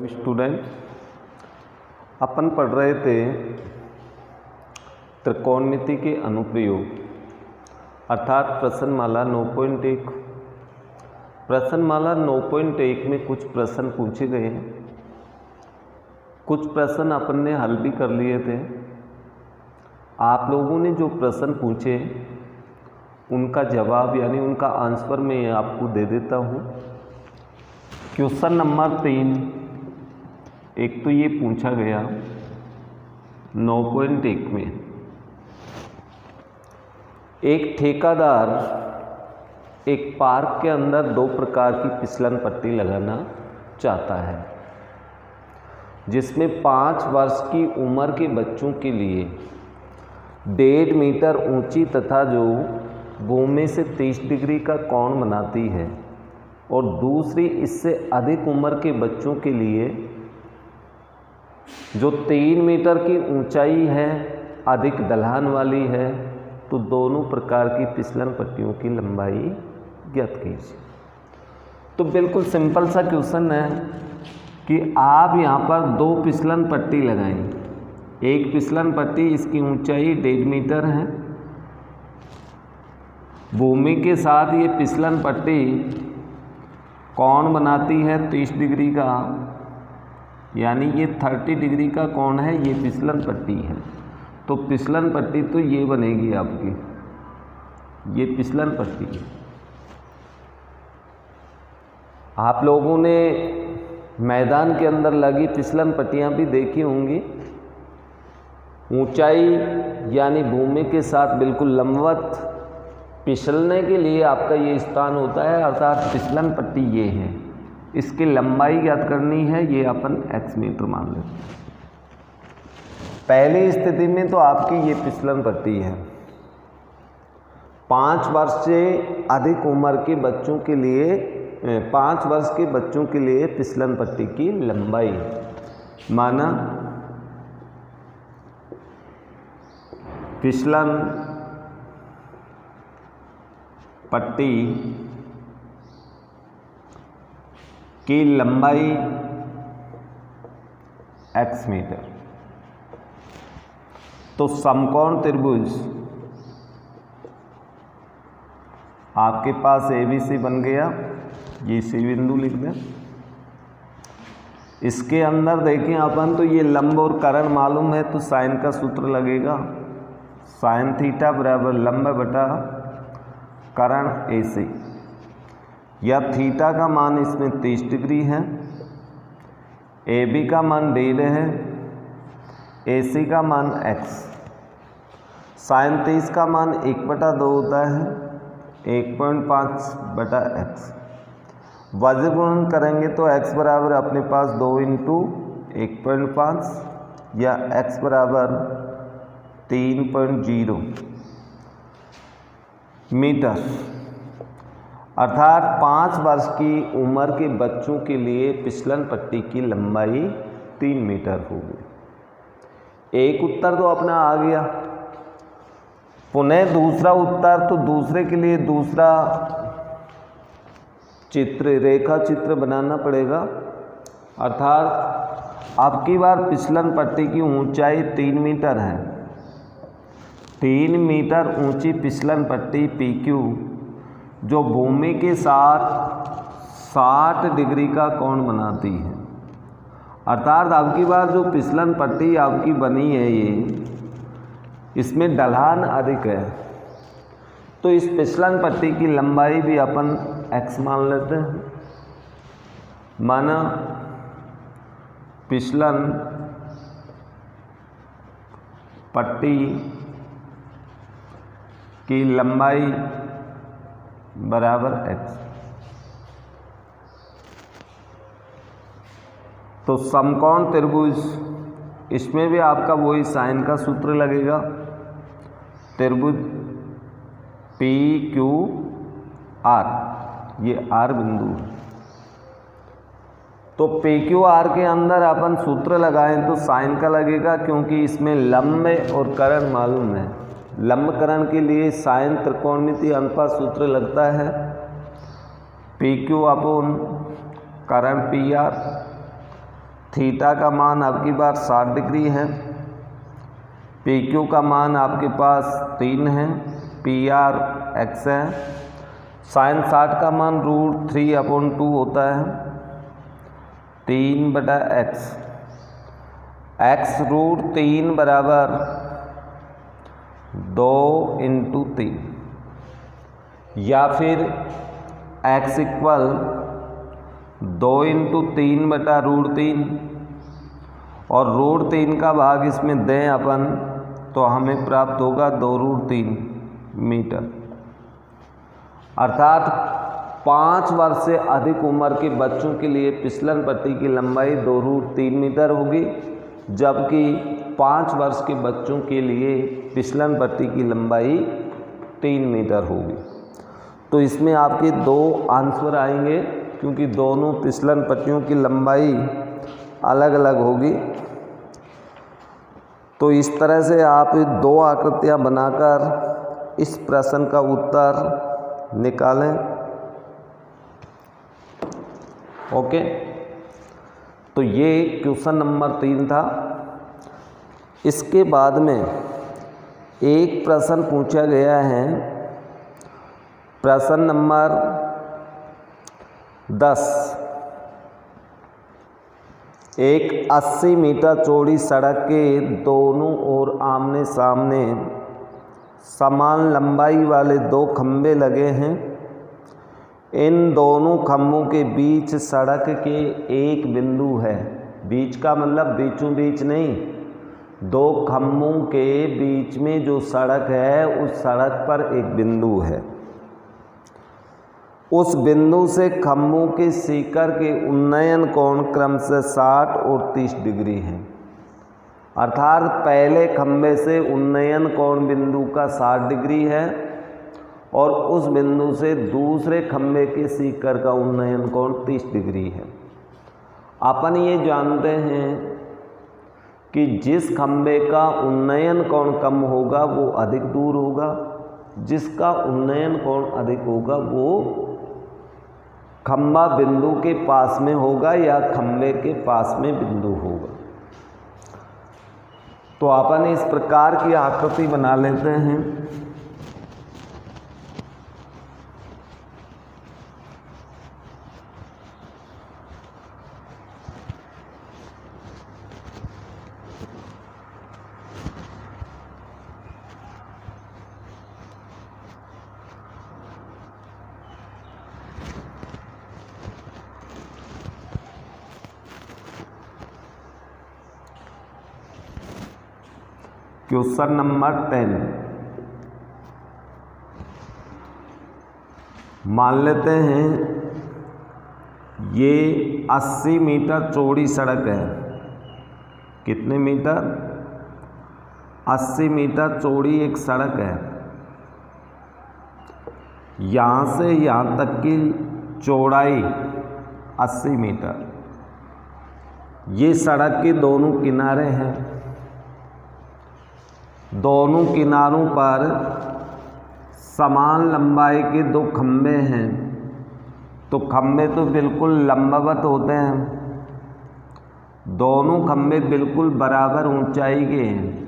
Student, अपन पढ़ रहे थे त्रिकोणमिति के अनुप्रयोग अर्थात प्रश्नमाला 9.1। प्रश्नमाला 9.1 में कुछ प्रश्न पूछे गए हैं, कुछ प्रश्न अपन ने हल भी कर लिए थे। आप लोगों ने जो प्रश्न पूछे उनका जवाब यानी उनका आंसर मैं आपको दे देता हूँ। क्वेश्चन नंबर 3, एक तो ये पूछा गया 9.1 में, एक ठेकेदार एक पार्क के अंदर 2 प्रकार की फिसलन पट्टी लगाना चाहता है, जिसमें 5 वर्ष की उम्र के बच्चों के लिए 1.5 मीटर ऊंची तथा जो भूमि से 30 डिग्री का कोण बनाती है, और दूसरी इससे अधिक उम्र के बच्चों के लिए जो 3 मीटर की ऊंचाई है, अधिक ढलान वाली है। तो दोनों प्रकार की फिसलन पट्टियों की लंबाई ज्ञात कीजिए। तो बिल्कुल सिंपल सा क्वेश्चन है कि आप यहाँ पर 2 फिसलन पट्टी लगाएं। एक फिसलन पट्टी, इसकी ऊंचाई 1.5 मीटर है। भूमि के साथ ये फिसलन पट्टी कोण बनाती है 30 डिग्री का, यानी ये 30 डिग्री का कोण है, ये फिसलन पट्टी है। तो फिसलन पट्टी तो ये बनेगी आपकी, ये फिसलन पट्टी है। आप लोगों ने मैदान के अंदर लगी फिसलन पट्टियाँ भी देखी होंगी। ऊंचाई यानी भूमि के साथ बिल्कुल लंबवत फिसलने के लिए आपका ये स्थान होता है, अर्थात फिसलन पट्टी ये है। इसकी लंबाई ज्ञात करनी है, ये अपन x मीटर मान लेते हैं। पहली स्थिति में तो आपकी ये फिसलन पट्टी है। 5 वर्ष से अधिक उम्र के बच्चों के लिए 5 वर्ष के बच्चों के लिए फिसलन पट्टी की लंबाई माना फिसलन पट्टी की लंबाई x मीटर। तो समकोण त्रिभुज आपके पास ABC बन गया, ये C बिंदु लिख दें। इसके अंदर देखें अपन तो ये लंब और कर्ण मालूम है, तो साइन का सूत्र लगेगा। साइन थीटा बराबर लंब बटा कर्ण AC, या थीटा का मान इसमें 30 डिग्री है, AB का मान 1.5 है, AC का मान x। साइन 30 का मान 1/2 होता है, 1.5 बटा x। वज्र गुणन करेंगे तो x बराबर अपने पास 2 × 1.5 या x बराबर 3.0 मीटर, अर्थात 5 वर्ष की उम्र के बच्चों के लिए फिसलन पट्टी की लंबाई 3 मीटर होगी। एक उत्तर तो अपना आ गया। पुनः दूसरा उत्तर, तो दूसरे के लिए दूसरा चित्र, रेखा चित्र बनाना पड़ेगा। अर्थात अब की बार फिसलन पट्टी की ऊंचाई 3 मीटर है। 3 मीटर ऊंची फिसलन पट्टी PQ जो भूमि के साथ 60 डिग्री का कोण बनाती है, अर्थात आपकी बार जो फिसलन पट्टी आपकी बनी है, ये इसमें ढलान अधिक है। तो इस फिसलन पट्टी की लंबाई भी अपन x मान लेते हैं। माना फिसलन पट्टी की लंबाई बराबर x। तो समकोण त्रिभुज, इसमें भी आपका वही साइन का सूत्र लगेगा। त्रिभुज PQR, ये R बिंदु है। तो PQR के अंदर अपन सूत्र लगाएं तो साइन का लगेगा, क्योंकि इसमें लंब और कर्ण मालूम है। लंबकरण के लिए साइन त्रिकोणमिति अनुपात सूत्र लगता है PQ अपॉन कर्ण PR। थीटा का मान आपकी बार 60 डिग्री है, पी क्यू का मान आपके पास 3 है, पी आर एक्स है, साइन 60 का मान √3/2 होता है 3/x, x √3 बराबर 2 × 3, या फिर x इक्वल 2 × 3/√3 और √3 का भाग इसमें दें अपन तो हमें प्राप्त होगा 2√3 मीटर। अर्थात 5 वर्ष से अधिक उम्र के बच्चों के लिए फिसलन पट्टी की लंबाई 2√3 मीटर होगी, जबकि 5 वर्ष के बच्चों के लिए फिसलन पट्टी की लंबाई 3 मीटर होगी। तो इसमें आपके 2 आंसर आएंगे, क्योंकि दोनों फिसलन पट्टियों की लंबाई अलग अलग होगी। तो इस तरह से आप 2 आकृतियां बनाकर इस प्रश्न का उत्तर निकालें। ओके, तो ये क्वेश्चन नंबर 3 था। इसके बाद में एक प्रश्न पूछा गया है, प्रश्न नंबर 10। एक 80 मीटर चौड़ी सड़क के दोनों ओर आमने सामने समान लंबाई वाले 2 खंभे लगे हैं। इन दोनों खंभों के बीच सड़क के एक बिंदु है। बीच का मतलब बीचों बीच नहीं, 2 खंभों के बीच में जो सड़क है उस सड़क पर एक बिंदु है। उस बिंदु से खंभों के शिखर के उन्नयन कोण क्रमशः 60 और 30 डिग्री हैं। अर्थात पहले खंभे से उन्नयन कोण बिंदु का 60 डिग्री है और उस बिंदु से दूसरे खंभे के शिखर का उन्नयन कोण 30 डिग्री है। अपन ये जानते हैं कि जिस खंभे का उन्नयन कोण कम होगा वो अधिक दूर होगा, जिसका उन्नयन कोण अधिक होगा वो खंभा बिंदु के पास में होगा या खंभे के पास में बिंदु होगा। तो अपन इस प्रकार की आकृति बना लेते हैं। Question number 10। मान लेते हैं ये 80 मीटर चौड़ी सड़क है। कितने मीटर? 80 मीटर चौड़ी एक सड़क है। यहाँ से यहाँ तक की चौड़ाई 80 मीटर। ये सड़क के दोनों किनारे हैं। दोनों किनारों पर समान लंबाई के 2 खंभे हैं। तो खंभे तो बिल्कुल लंबवत होते हैं। दोनों खंभे बिल्कुल बराबर ऊंचाई के हैं।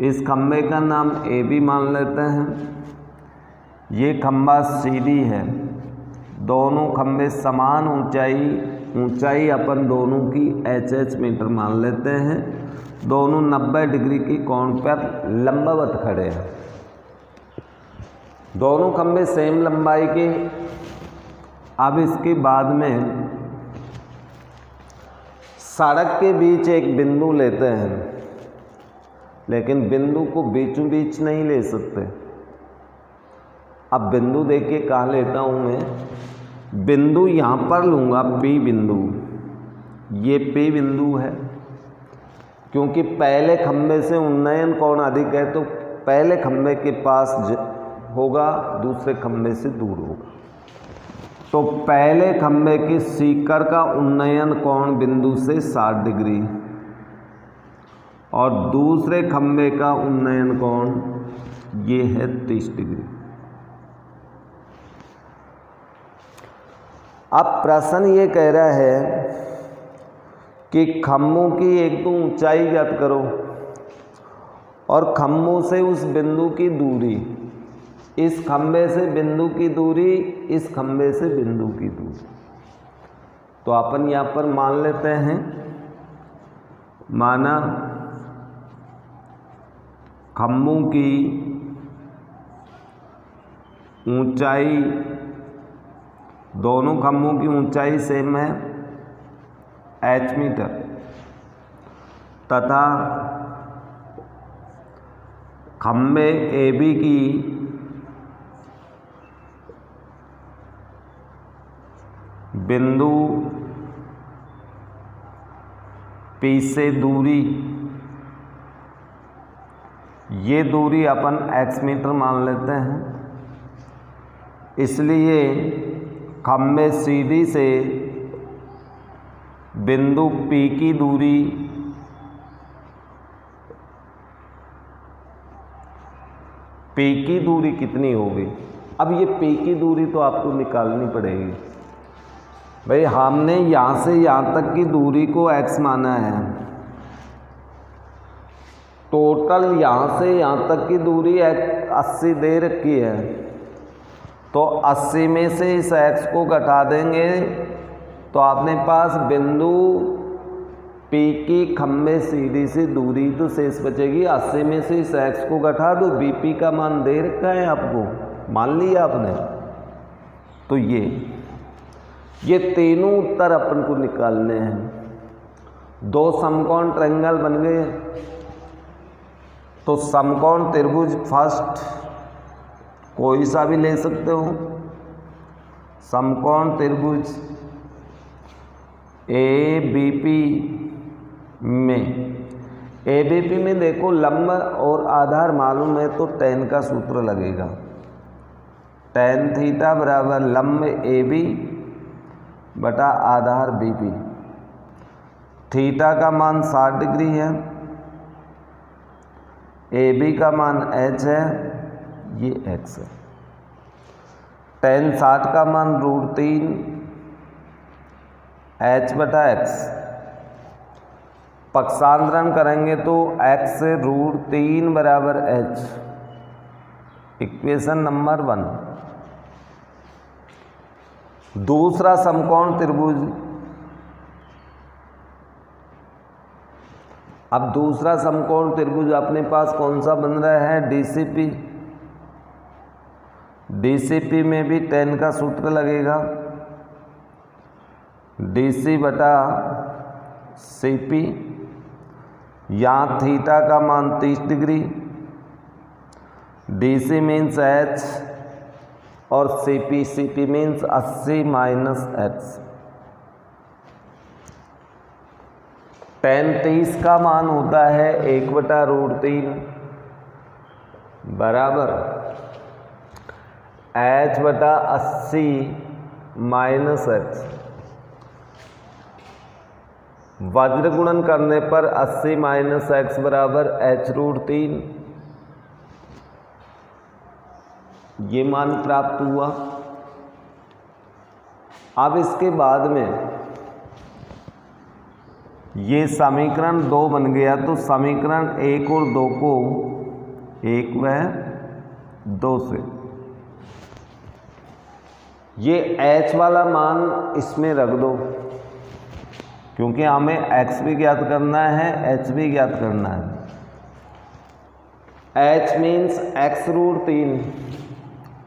इस खंभे का नाम ए बी मान लेते हैं। ये खंभा सी डी है। दोनों खंभे समान ऊंचाई अपन दोनों की एच मीटर मान लेते हैं। दोनों 90 डिग्री के कोण पर लंबवत खड़े हैं। दोनों खंभे सेम लंबाई के। अब इसके बाद में सड़क के बीच एक बिंदु लेते हैं, लेकिन बिंदु को बीचों बीच नहीं ले सकते। अब बिंदु देखिए कहाँ लेता हूँ मैं। बिंदु यहाँ पर लूँगा, पी बिंदु। ये पी बिंदु है, क्योंकि पहले खंभे से उन्नयन कोण अधिक है तो पहले खंभे के पास होगा, दूसरे खंभे से दूर होगा। तो पहले खंभे के शिखर का उन्नयन कोण बिंदु से 60 डिग्री और दूसरे खंभे का उन्नयन कोण ये है 30 डिग्री। अब प्रश्न ये कह रहा है कि खम्भों की एक तो ऊंचाई ज्ञात करो और खम्भों से उस बिंदु की दूरी, इस खंभे से बिंदु की दूरी, इस खंभे से बिंदु की दूरी। तो अपन यहाँ पर मान लेते हैं, माना खम्भों की ऊंचाई, दोनों खम्भों की ऊंचाई सेम है h मीटर, तथा खंभे AB की बिंदु P से दूरी, ये दूरी अपन x मीटर मान लेते हैं। इसलिए खंभे CD से बिंदु P की दूरी P की दूरी कितनी होगी? अब ये P की दूरी तो आपको निकालनी पड़ेगी भाई। हमने यहाँ से यहाँ तक की दूरी को x माना है, टोटल यहाँ से यहाँ तक की दूरी 80 दे रखी है, तो 80 में से इस x को घटा देंगे तो आपने पास बिंदु P की खंभे CD से दूरी तो शेष बचेगी। 80 में से इस x को घटा दो, BP का मान दे रखा है आपको, मान लिया आपने। तो ये तीनों उत्तर अपन को निकालने हैं। दो समकोण ट्रायंगल बन गए, तो समकोण त्रिभुज फर्स्ट कोई सा भी ले सकते हो। समकोण त्रिभुज ABP में देखो लंब और आधार मालूम है तो tan का सूत्र लगेगा। tan थीटा बराबर लंब AB बटा आधार BP। थीटा का मान 60 डिग्री है, AB का मान h है, ये x है। tan 60 का मान √3 h बटा x। पक्षांतरण करेंगे तो x से √3 बराबर h। Equation number 1। दूसरा समकोण त्रिभुज, अब दूसरा समकोण त्रिभुज अपने पास कौन सा बन रहा है? DCP। DCP में भी tan का सूत्र लगेगा, DC बटा CP। यहाँ थीटा का मान 30 डिग्री, DC मीन्स h और CP means 80 minus x। tan 30 का मान होता है 1/√3 बराबर h बटा 80 माइनस x। वज्र गुणन करने पर 80 माइनस x बराबर h√3, ये मान प्राप्त हुआ। अब इसके बाद में ये समीकरण 2 बन गया, तो समीकरण 1 और 2 को 1 व 2 से ये h वाला मान इसमें रख दो, क्योंकि हमें x भी ज्ञात करना है, h भी ज्ञात करना है। h मीन्स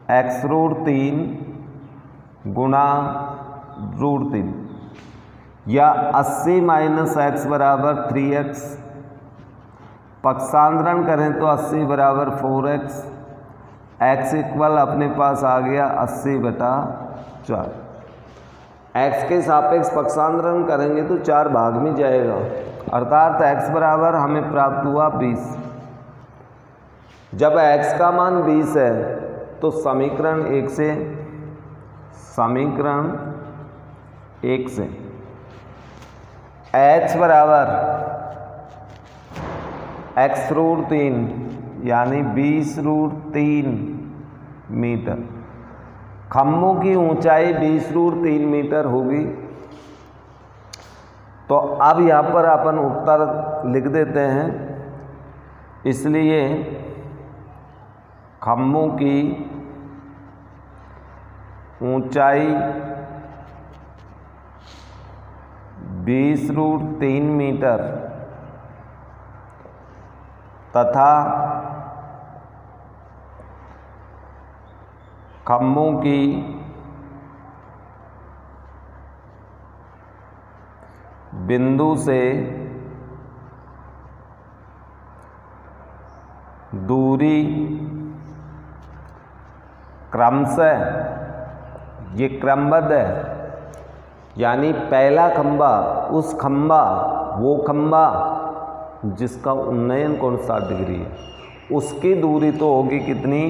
x√3 गुणा √3 या 80 माइनस x बराबर 3x। पक्षांतरण करें तो 80 बराबर 4x। x इक्वल अपने पास आ गया 80 बटा 4। x के सापेक्ष पक्षांतरण करेंगे तो 4 भाग में जाएगा, अर्थात x बराबर हमें प्राप्त हुआ 20। जब x का मान 20 है तो समीकरण 1 से h बराबर x√3 यानी 20√3 मीटर। खम्भों की ऊंचाई 20√3 मीटर होगी। तो अब यहाँ पर अपन उत्तर लिख देते हैं। इसलिए खम्भों की ऊंचाई 20√3 मीटर तथा खम्भों की बिंदु से दूरी क्रमशः, ये क्रमबद्ध है, यानी पहला खंबा उस खंबा वो खंबा जिसका उन्नयन कोण 60 डिग्री है, उसकी दूरी तो होगी कितनी,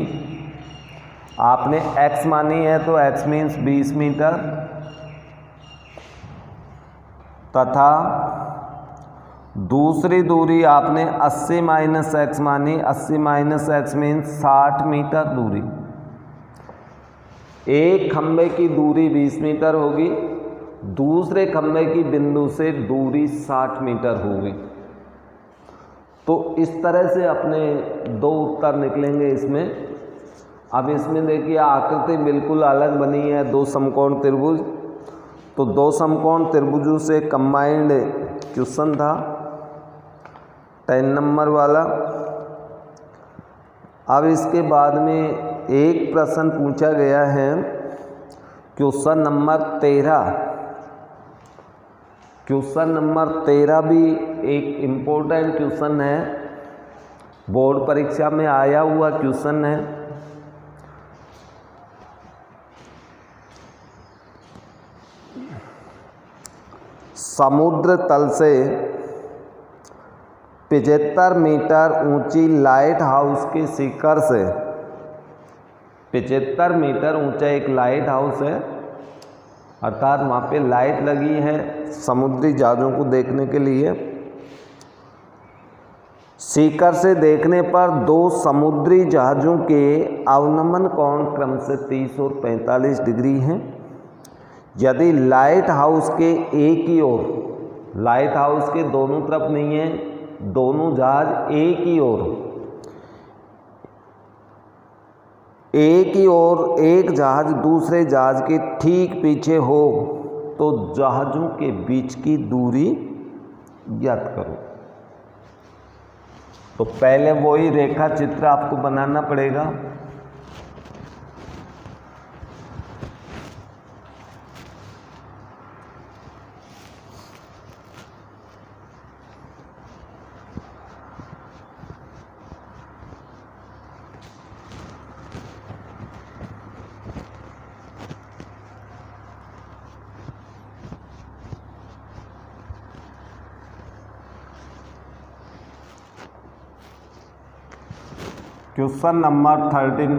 आपने x मानी है तो x मीन्स 20 मीटर तथा दूसरी दूरी आपने 80 माइनस एक्स मानी, 80 माइनस एक्स मीन्स 60 मीटर दूरी। एक खंबे की दूरी 20 मीटर होगी, दूसरे खंबे की बिंदु से दूरी 60 मीटर होगी। तो इस तरह से अपने दो उत्तर निकलेंगे इसमें। अब इसमें देखिए आकृति बिल्कुल अलग बनी है, दो समकोण त्रिभुज। तो दो समकोण त्रिभुजों से कंबाइंड क्वेश्चन था 10 नंबर वाला। अब इसके बाद में एक प्रश्न पूछा गया है क्वेश्चन नंबर 13। क्वेश्चन नंबर 13 भी एक इम्पोर्टेंट क्वेश्चन है, बोर्ड परीक्षा में आया हुआ क्वेश्चन है। समुद्र तल से 75 मीटर ऊंची लाइट हाउस के शिखर से, 75 मीटर ऊंचा एक लाइट हाउस है, अर्थात वहाँ पे लाइट लगी है समुद्री जहाज़ों को देखने के लिए। शिखर से देखने पर दो समुद्री जहाज़ों के अवनमन कोण क्रम से 30 और 45 डिग्री हैं। यदि लाइट हाउस के एक ही ओर, लाइट हाउस के दोनों तरफ नहीं है, दोनों जहाज एक ही ओर, एक ही ओर एक जहाज दूसरे जहाज के ठीक पीछे हो तो जहाजों के बीच की दूरी ज्ञात करो। तो पहले वही रेखा चित्र आपको बनाना पड़ेगा। क्वेश्चन नंबर 13,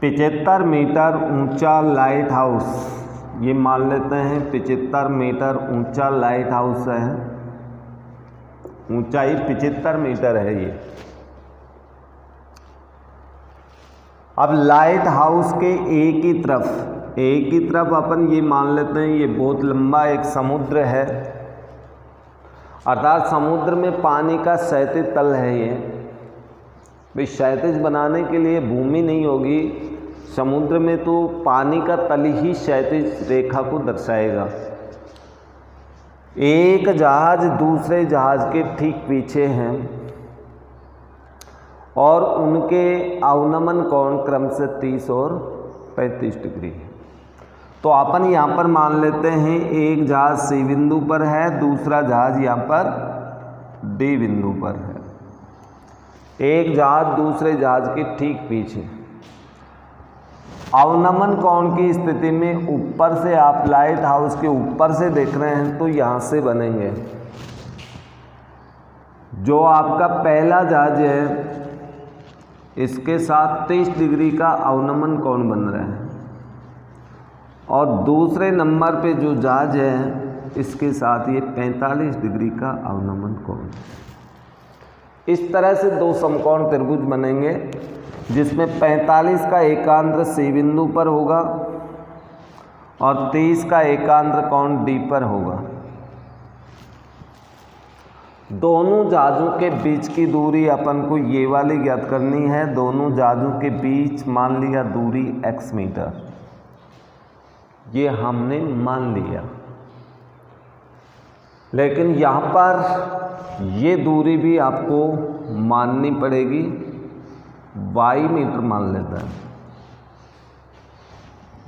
75 मीटर ऊंचा लाइट हाउस, ये मान लेते हैं 75 मीटर ऊंचा लाइट हाउस है, ऊंचाई 75 मीटर है ये। अब लाइट हाउस के एक ही तरफ अपन ये मान लेते हैं ये बहुत लंबा एक समुद्र है, अर्थात समुद्र में पानी का क्षैतिज तल है ये। भाई क्षैतिज बनाने के लिए भूमि नहीं होगी समुद्र में, तो पानी का तल ही क्षैतिज रेखा को दर्शाएगा। एक जहाज दूसरे जहाज के ठीक पीछे हैं और उनके अवनमन कोण क्रम से 30 और 35 डिग्री है। तो अपन यहाँ पर मान लेते हैं एक जहाज C बिंदु पर है, दूसरा जहाज यहाँ पर D बिंदु पर है। एक जहाज दूसरे जहाज के ठीक पीछे। अवनमन कोण की स्थिति में ऊपर से आप लाइट हाउस के ऊपर से देख रहे हैं तो यहाँ से बनेंगे। जो आपका पहला जहाज है इसके साथ 30 डिग्री का अवनमन कोण बन रहा है और दूसरे नंबर पे जो जहाज है इसके साथ ये 45 डिग्री का अवनमन कोण। इस तरह से दो समकोण त्रिभुज बनेंगे जिसमें 45 का एकांतर C बिंदु पर होगा और 30 का एकांतर कोण डी पर होगा। दोनों जाजों के बीच की दूरी अपन को ये वाली ज्ञात करनी है। दोनों जाजों के बीच मान लिया दूरी x मीटर, ये हमने मान लिया। लेकिन यहाँ पर ये दूरी भी आपको माननी पड़ेगी, y मीटर मान लेता है।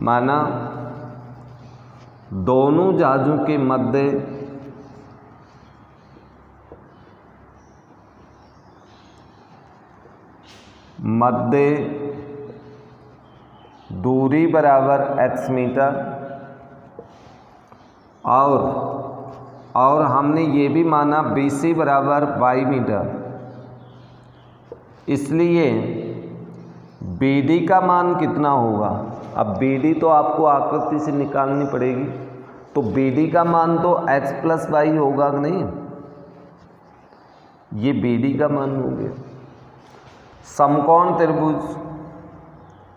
माना दोनों जाजों के मध्य दूरी बराबर x मीटर, और हमने ये भी माना BC बराबर y मीटर। इसलिए BD का मान कितना होगा? अब BD तो आपको आकृति से निकालनी पड़ेगी, तो BD का मान तो x प्लस वाई होगा कि नहीं? ये BD का मान हो गया। समकोण त्रिभुज,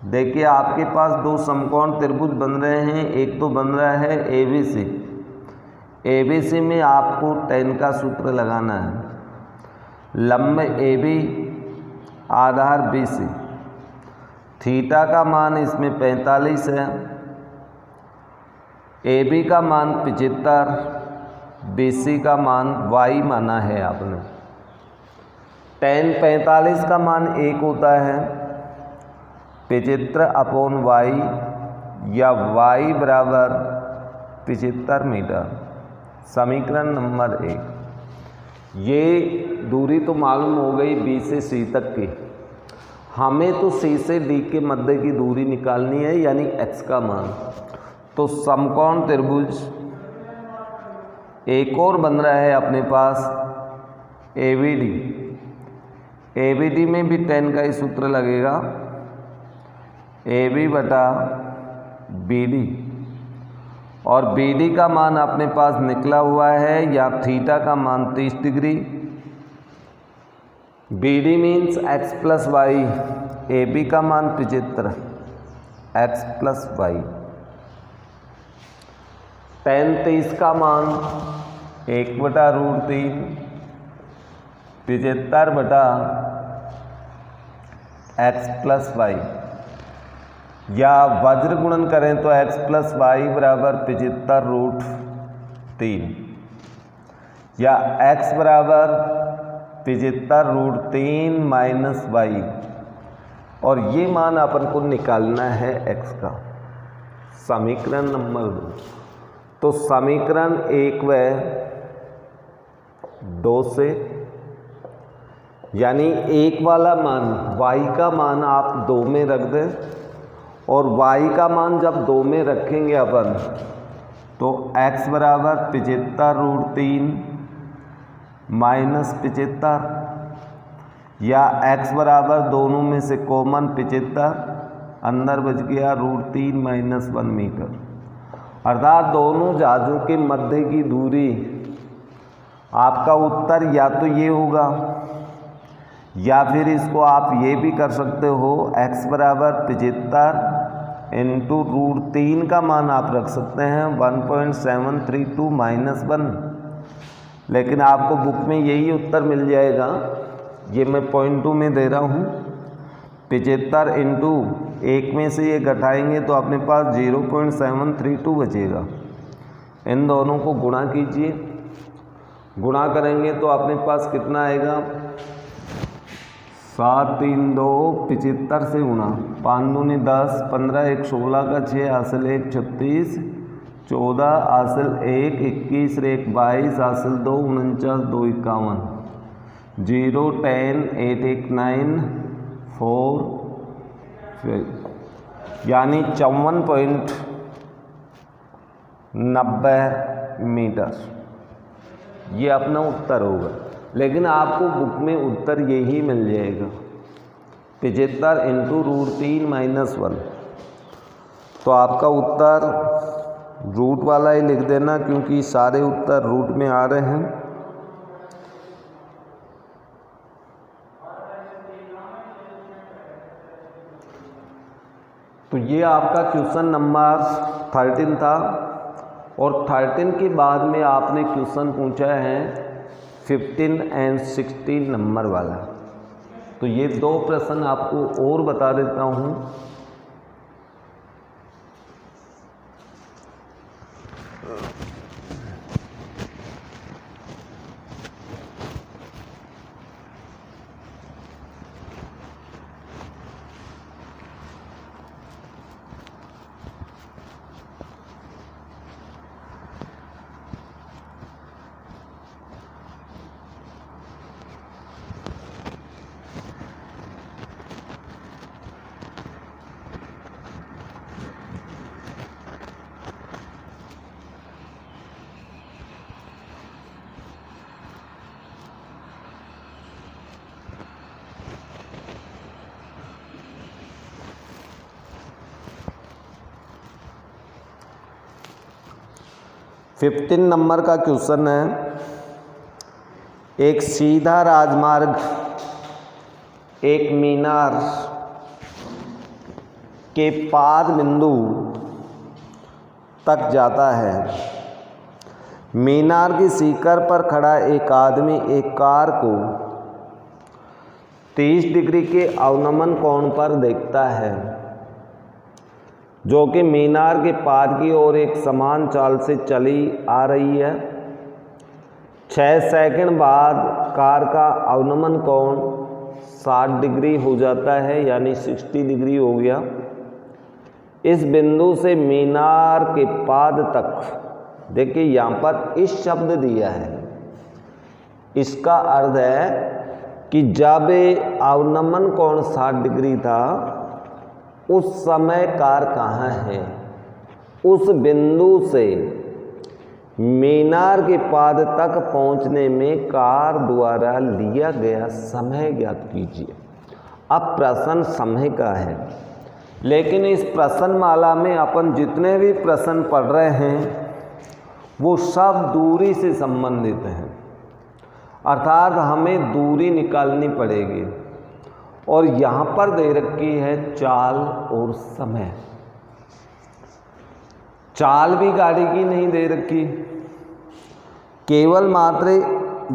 देखिए आपके पास दो समकोण त्रिभुज बन रहे हैं। एक तो बन रहा है ABC। ABC में आपको tan का सूत्र लगाना है। लंब AB, आधार BC, थीटा का मान इसमें 45 है, AB का मान 75, BC का मान y माना है आपने। tan 45 का मान 1 होता है 75 अपॉन y, या y बराबर 75 मीटर। समीकरण नंबर 1। ये दूरी तो मालूम हो गई B से C तक की। हमें तो C से D के मध्य की दूरी निकालनी है, यानी x का मान। तो समकोण त्रिभुज एक और बन रहा है अपने पास ABD। ABD में भी tan का ही सूत्र लगेगा, AB बटा BD, और BD का मान अपने पास निकला हुआ है, या थीटा का मान 30 degree. BD means x plus y, AB का मान 75, x प्लस वाई। tan 30 का मान 1/√3, 75 बटा x प्लस वाई, या वज्र गुणन करें तो x प्लस वाई बराबर 75√3, या x बराबर 75√3 माइनस वाई, और ये मान अपन को निकालना है x का। समीकरण नंबर 2। तो समीकरण 1 व 2 से, यानी एक वाला मान y का मान आप 2 में रख दें, और y का मान जब 2 में रखेंगे अपन, तो x बराबर 75√3 माइनस 75, या x बराबर दोनों में से कॉमन 75, अंदर बच गया √3 माइनस 1 मीटर। अर्थात दोनों जाजों के मध्य की दूरी, आपका उत्तर या तो ये होगा, या फिर इसको आप ये भी कर सकते हो, x बराबर 75 इंटू √3 का मान आप रख सकते हैं 1.732 माइनस 1। लेकिन आपको बुक में यही उत्तर मिल जाएगा, ये मैं 0.2 में दे रहा हूँ। 75 इंटू 1 में से ये घटाएंगे तो अपने पास 0.732 बचेगा। इन दोनों को गुणा कीजिए, गुणा करेंगे तो अपने पास कितना आएगा? 7 3 2 75 से गुणा, 5 दूनी 10, 15 1 16 का 6, हासिल 1 36, 14 हासिल 1 21, 1 22, हासिल 2 49, 2 51, 0 10 8 1 9 4, यानी 54.90 मीटर। ये अपना उत्तर होगा। लेकिन आपको बुक में उत्तर यही मिल जाएगा, 75 इंटू √3 माइनस 1। तो आपका उत्तर रूट वाला ही लिख देना, क्योंकि सारे उत्तर रूट में आ रहे हैं। तो तो ये आपका क्वेश्चन नंबर 13 था और 13 के बाद में आपने क्वेश्चन पूछा है 15 एंड 16 नंबर वाला। तो ये दो प्रश्न आपको और बता देता हूँ। फिफ्टीन नंबर का क्वेश्चन है, एक सीधा राजमार्ग एक मीनार के पाद बिंदु तक जाता है। मीनार की सीकर पर खड़ा एक आदमी एक कार को 30 डिग्री के अवनमन कोण पर देखता है, जो कि मीनार के पाद की ओर एक समान चाल से चली आ रही है। 6 सेकंड बाद कार का अवनमन कोण 60 डिग्री हो जाता है, यानी 60 डिग्री हो गया। इस बिंदु से मीनार के पाद तक, देखिए यहाँ पर इस शब्द दिया है, इसका अर्थ है कि जब अवनमन कोण 60 डिग्री था उस समय कार कहाँ है। उस बिंदु से मीनार के पाद तक पहुंचने में कार द्वारा लिया गया समय ज्ञात कीजिए। अब प्रश्न समय का है, लेकिन इस प्रश्नमाला में अपन जितने भी प्रश्न पढ़ रहे हैं वो सब दूरी से संबंधित हैं, अर्थात हमें दूरी निकालनी पड़ेगी। और यहाँ पर दे रखी है चाल और समय। चाल भी गाड़ी की नहीं दे रखी, केवल मात्र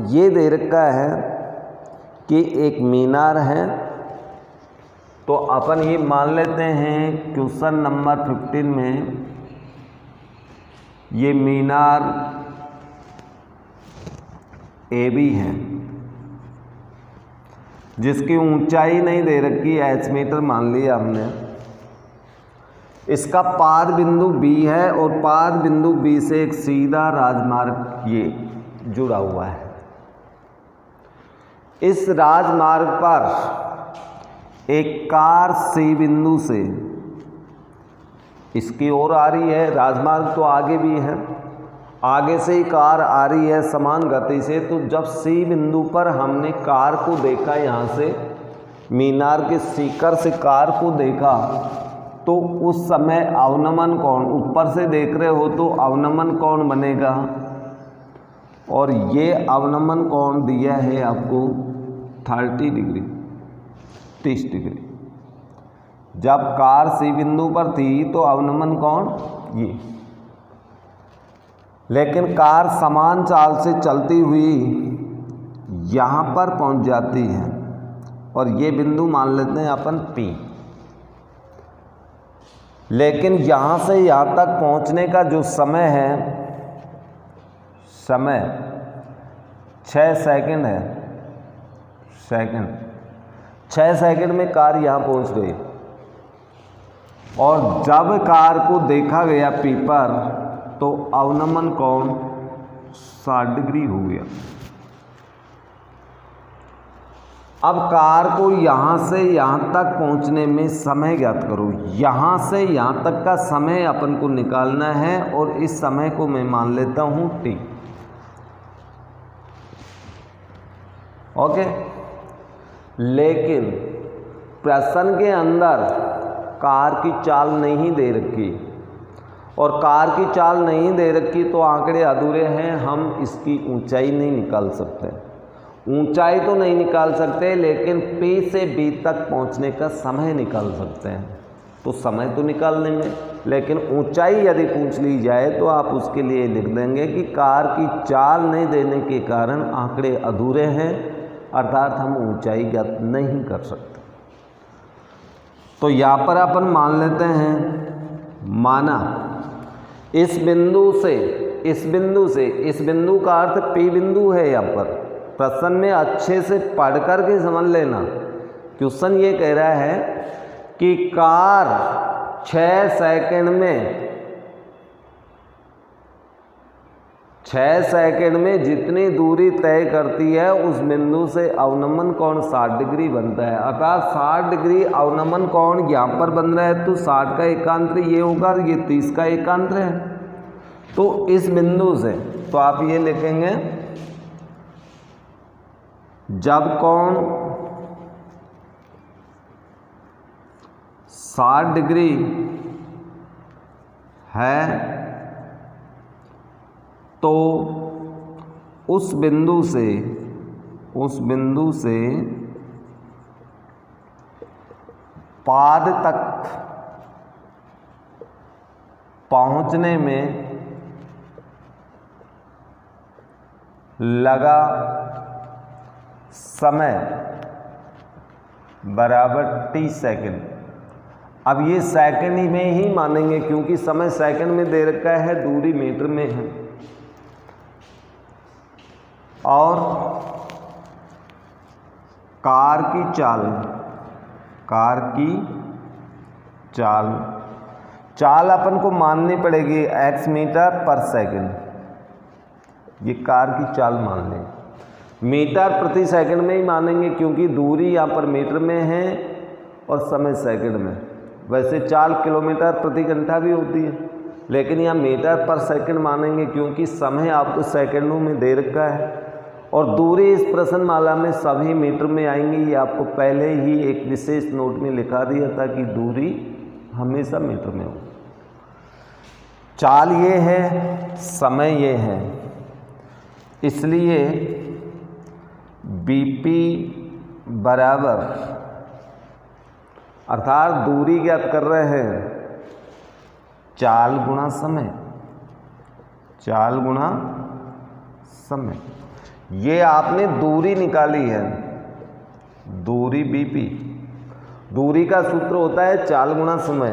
ये दे रखा है कि एक मीनार है। तो अपन ये मान लेते हैं क्वेश्चन नंबर 15 में ये मीनार AB है, जिसकी ऊंचाई नहीं दे रखी, h मीटर मान लिया हमने। इसका पाद बिंदु B है और पाद बिंदु B से एक सीधा राजमार्ग ये जुड़ा हुआ है। इस राजमार्ग पर एक कार C बिंदु से इसकी ओर आ रही है। राजमार्ग तो आगे भी है, आगे से ही कार आ रही है समान गति से। तो जब C बिंदु पर हमने कार को देखा, यहाँ से मीनार के सीकर से कार को देखा, तो उस समय अवनमन कोण, ऊपर से देख रहे हो तो अवनमन कोण बनेगा, और ये अवनमन कोण दिया है आपको 30 डिग्री, 30 डिग्री। जब कार C बिंदु पर थी तो अवनमन कोण ये, लेकिन कार समान चाल से चलती हुई यहाँ पर पहुँच जाती है, और ये बिंदु मान लेते हैं अपन P। लेकिन यहाँ से यहाँ तक पहुँचने का जो समय है, समय 6 सेकंड है, 6 सेकंड में कार यहाँ पहुँच गई। और जब कार को देखा गया P पर तो अवनमन कोण 60 डिग्री हो गया। अब कार को यहाँ से यहाँ तक पहुँचने में समय ज्ञात करो। यहाँ से यहाँ तक का समय अपन को निकालना है, और इस समय को मैं मान लेता हूँ T। ओके, लेकिन प्रश्न के अंदर कार की चाल नहीं दे रखी, और कार की चाल नहीं दे रखी तो आंकड़े अधूरे हैं, हम इसकी ऊंचाई नहीं निकाल सकते। ऊंचाई तो नहीं निकाल सकते, लेकिन P से B तक पहुंचने का समय निकाल सकते हैं। तो समय तो निकाल लेंगे, लेकिन ऊंचाई यदि पूछ ली जाए तो आप उसके लिए लिख देंगे कि कार की चाल नहीं देने के कारण आंकड़े अधूरे हैं, अर्थात हम ऊंचाई ज्ञात नहीं कर सकते। तो यहाँ पर अपन मान लेते हैं, माना इस बिंदु से इस बिंदु का अर्थ P बिंदु है। यहाँ पर प्रश्न में अच्छे से पढ़ कर के समझ लेना। क्वेश्चन ये कह रहा है कि कार 6 सेकंड में जितनी दूरी तय करती है उस बिंदु से अवनमन कोण 60 डिग्री बनता है। अर्थात 60 डिग्री अवनमन कोण यहाँ पर बन रहा है, तो 60 का एकांतर ये होगा, ये 30 का एकांतर है। तो इस बिंदु से तो आप ये लिखेंगे, जब कोण 60 डिग्री है तो उस बिंदु से पाद तक पहुंचने में लगा समय बराबर t सेकंड। अब ये सेकंड ही में ही मानेंगे क्योंकि समय सेकंड में दे रखा है, दूरी मीटर में है। और कार की चाल अपन को माननी पड़ेगी x मीटर पर सेकंड। ये कार की चाल मान लें, मीटर प्रति सेकंड में ही मानेंगे क्योंकि दूरी यहाँ पर मीटर में है और समय सेकंड में। वैसे चाल किलोमीटर प्रति घंटा भी होती है, लेकिन यहाँ मीटर पर सेकंड मानेंगे क्योंकि समय आपको सेकंडों में दे रखा है। और दूरी इस प्रश्नमाला में सभी मीटर में आएंगी। ये आपको पहले ही एक विशेष नोट में लिखा दिया था कि दूरी हमेशा मीटर में हो। चाल ये है, समय ये है, इसलिए BP बराबर, अर्थात दूरी ज्ञात कर रहे हैं, चाल गुणा समय। ये आपने दूरी निकाली है, दूरी BP। दूरी का सूत्र होता है चाल गुणा समय।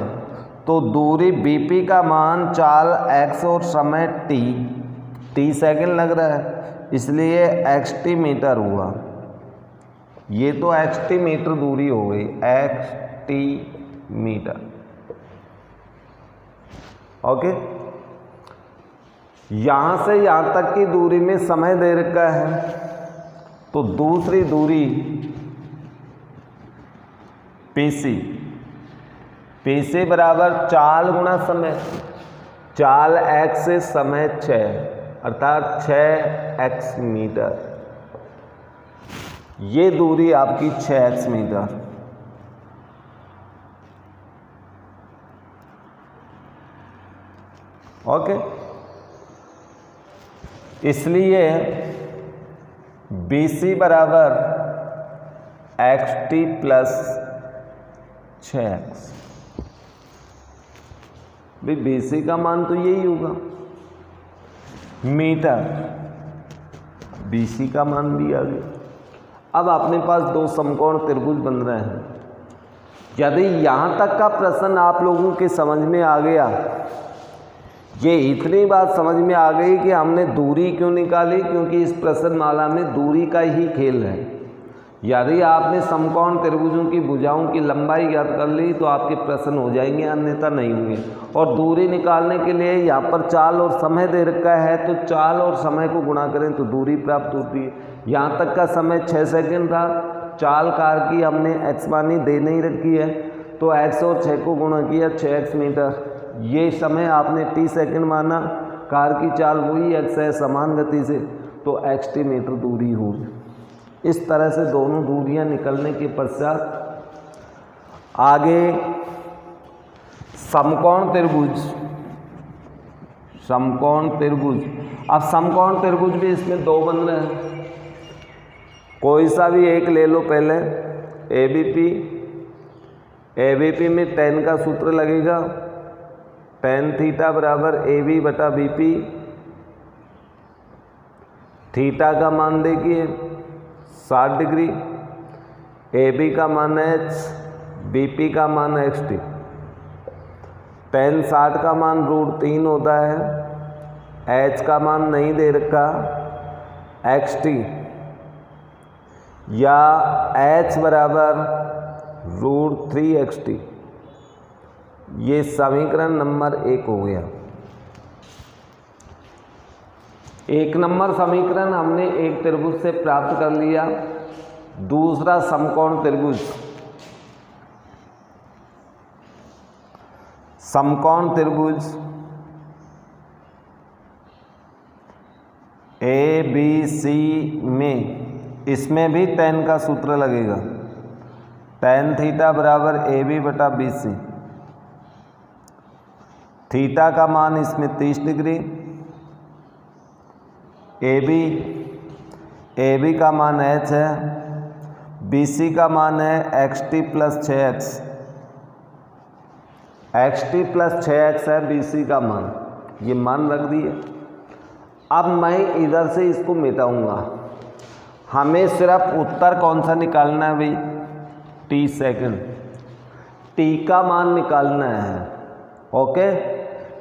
तो दूरी BP का मान चाल x और समय t सेकंड लग रहा है, इसलिए xt मीटर हुआ। ये तो xt मीटर दूरी हो गई, xt मीटर। ओके, यहां से यहां तक की दूरी में समय दे रखा है, तो दूसरी दूरी PC बराबर चाल गुणा समय। चाल x से समय 6, अर्थात 6x मीटर। ये दूरी आपकी 6x मीटर। ओके, इसलिए BC बराबर xt प्लस 6x। भाई BC का मान तो यही होगा, मीटर BC का मान भी आ गया। अब अपने पास दो समकोण त्रिभुज बन रहे हैं। यदि यहाँ तक का प्रश्न आप लोगों के समझ में आ गया, ये इतनी बात समझ में आ गई कि हमने दूरी क्यों निकाली, क्योंकि इस प्रश्नमाला में दूरी का ही खेल है। यदि आपने समकोण त्रिभुजों की भुजाओं की लंबाई ज्ञात कर ली तो आपके प्रश्न हो जाएंगे, अन्यथा नहीं होंगे। और दूरी निकालने के लिए यहाँ पर चाल और समय दे रखा है, तो चाल और समय को गुणा करें तो दूरी प्राप्त होती है। यहाँ तक का समय 6 सेकंड था, चाल कार की हमने x मानी दे नहीं रखी है, तो x और 6 को गुणा किया 6x मीटर। ये समय आपने t सेकंड माना, कार की चाल वही x है समान गति से, तो xt मीटर दूरी होगी। इस तरह से दोनों दूरियां निकलने के पश्चात आगे समकोण त्रिभुज। अब समकोण त्रिभुज भी इसमें दो बन रहे हैं, कोई सा भी एक ले लो पहले। ABP AVP में tan का सूत्र लगेगा, tan थीटा बराबर AB बटा BP। थीटा का मान देखिए 60 डिग्री, AB का मान h, BP का मान xt। tan 60 का मान √3 होता है, h का मान नहीं दे रखा xt, या h बराबर √3xt। ये समीकरण नंबर 1 हो गया। 1 नंबर समीकरण हमने एक त्रिभुज से प्राप्त कर लिया। दूसरा समकोण त्रिभुज, समकोण त्रिभुज ABC में, इसमें भी tan का सूत्र लगेगा, tan थीटा बराबर AB बटा BC। थीटा का मान इसमें 30 डिग्री, AB का मान h है, BC का मान है xt plus 6x। xt plus 6x है BC का मान, ये मान रख दिए। अब मैं इधर से इसको मिटाऊंगा। हमें सिर्फ उत्तर कौन सा निकालना है भाई, t सेकंड, t का मान निकालना है। ओके,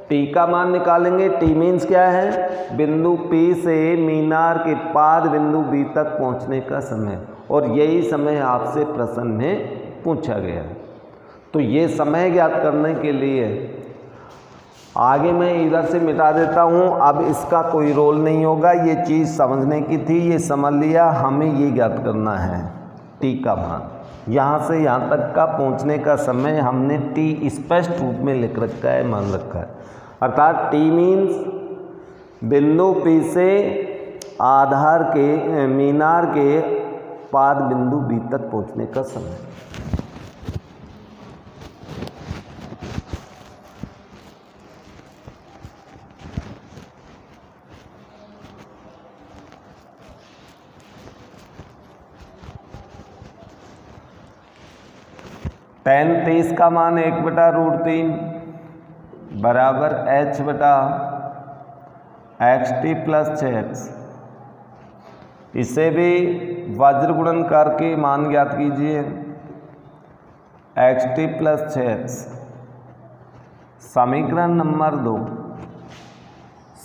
t का मान निकालेंगे। t मीन्स क्या है, बिंदु P से मीनार के पाद बिंदु B तक पहुंचने का समय, और यही समय आपसे प्रश्न में पूछा गया है। तो ये समय ज्ञात करने के लिए आगे मैं इधर से मिटा देता हूँ। अब इसका कोई रोल नहीं होगा, ये चीज़ समझने की थी, ये समझ लिया। हमें ये ज्ञात करना है t का मान। यहाँ से यहाँ तक का पहुँचने का समय हमने t स्पष्ट रूप में लिख रखा है, मान रखा है। अर्थात t मीन्स बिंदु P से आधार के मीनार के पाद बिंदु B तक पहुँचने का समय। tan 30 का मान 1 बटा √3 बराबर h बटा xt प्लस 6x। इसे भी वज्र गुणन करके मान ज्ञात कीजिए, xt प्लस 6x। समीकरण नंबर 2,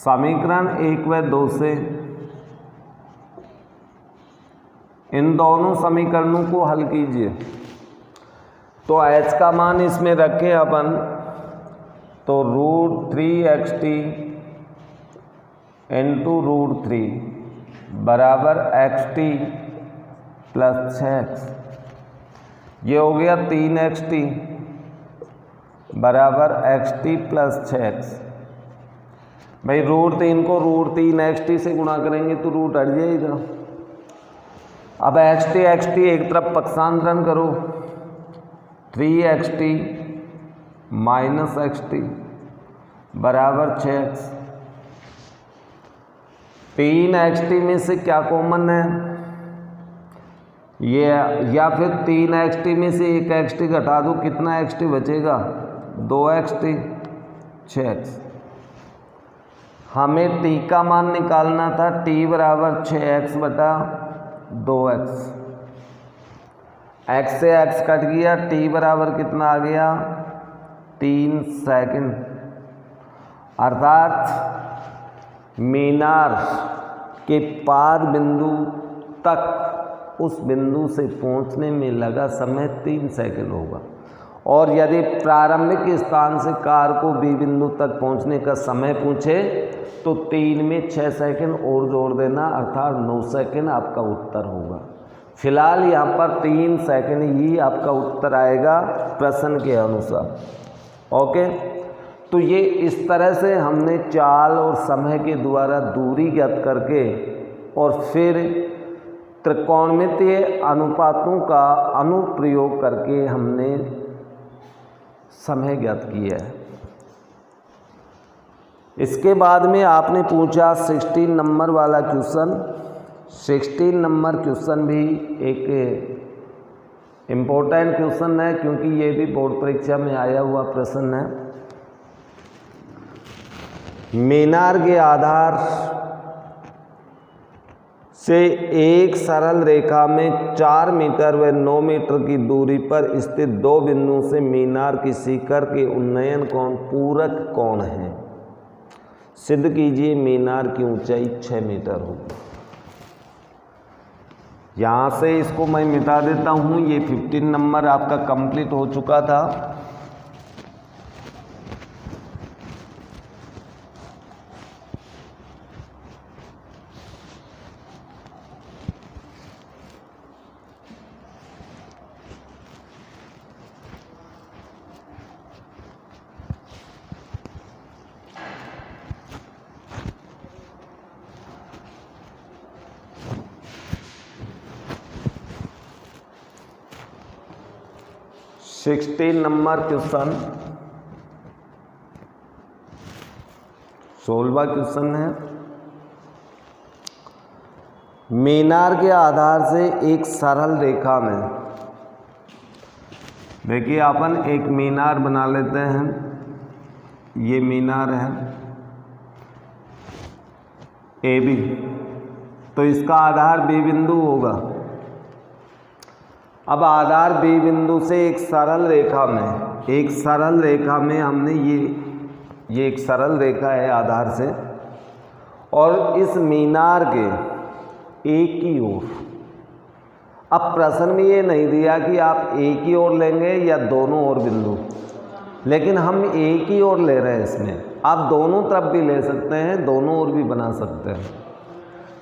समीकरण 1 व 2 से इन दोनों समीकरणों को हल कीजिए। तो h का मान इसमें रखें अपन, तो √3xt इंटू √3 बराबर xt प्लस 6x। ये हो गया 3xt बराबर xt प्लस 6x। भाई √3 को √3xt से गुणा करेंगे तो रूट हट जाएगा। अब xt एक तरफ पक्षांतरण करो, 3xt माइनस xt बराबर 6x। 3xt में से क्या कॉमन है, ये, या फिर 3xt में से 1xt घटा दो, कितना xt बचेगा, 2xt 6x। हमें t का मान निकालना था, t बराबर 6x बटा 2x। x से x कट गया, t बराबर कितना आ गया, 3 सेकंड। अर्थात मीनार के पाद बिंदु तक उस बिंदु से पहुंचने में लगा समय 3 सेकंड होगा। और यदि प्रारंभिक स्थान से कार को B बिंदु तक पहुंचने का समय पूछे तो 3 में 6 सेकंड और जोड़ देना, अर्थात 9 सेकंड आपका उत्तर होगा। फिलहाल यहाँ पर 3 सेकंड ही आपका उत्तर आएगा प्रश्न के अनुसार। ओके, तो ये इस तरह से हमने चाल और समय के द्वारा दूरी ज्ञात करके और फिर त्रिकोणमितीय अनुपातों का अनुप्रयोग करके हमने समय ज्ञात किया है। इसके बाद में आपने पूछा 16 नंबर वाला क्वेश्चन। 16 नंबर क्वेश्चन भी एक इम्पोर्टेंट क्वेश्चन है क्योंकि ये भी बोर्ड परीक्षा में आया हुआ प्रश्न है। मीनार के आधार से एक सरल रेखा में 4 मीटर व 9 मीटर की दूरी पर स्थित दो बिंदुओं से मीनार की शिखर के उन्नयन कोण पूरक कोण है। सिद्ध कीजिए मीनार की ऊंचाई 6 मीटर होगी। यहाँ से इसको मैं मिटा देता हूँ। ये 15 नंबर आपका कंप्लीट हो चुका था। सिक्सटीन नंबर क्वेश्चन 16वां क्वेश्चन है। मीनार के आधार से एक सरल रेखा में, देखिए अपन एक मीनार बना लेते हैं। ये मीनार है ए बी, तो इसका आधार बी बिंदु होगा। अब आधार बी बिंदु से एक सरल रेखा में हमने ये एक सरल रेखा है आधार से, और इस मीनार के एक ही ओर। अब प्रश्न में ये नहीं दिया कि आप एक ही ओर लेंगे या दोनों ओर बिंदु, लेकिन हम एक ही ओर ले रहे हैं। इसमें आप दोनों तरफ भी ले सकते हैं, दोनों ओर भी बना सकते हैं।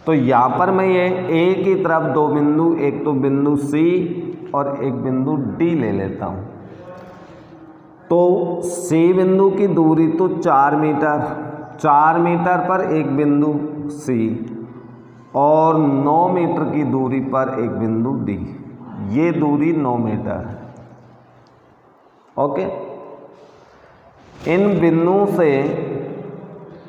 तो यहाँ पर मैं ये एक ही तरफ दो बिंदु, एक तो बिंदु सी और एक बिंदु डी ले लेता हूँ। तो सी बिंदु की दूरी तो 4 मीटर पर एक बिंदु सी और 9 मीटर की दूरी पर एक बिंदु डी। ये दूरी 9 मीटर है। ओके, इन बिंदुओं से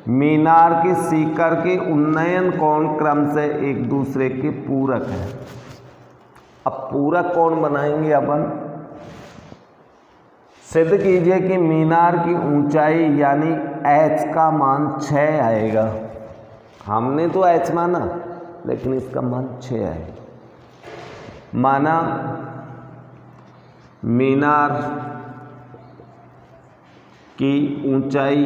मीनार की शिखर के उन्नयन कोण क्रम से एक दूसरे के पूरक है। अब पूरक कोण बनाएंगे अपन। सिद्ध कीजिए कि मीनार की ऊंचाई यानी h का मान 6 आएगा। हमने तो h माना, लेकिन इसका मान 6 आएगा। माना मीनार की ऊंचाई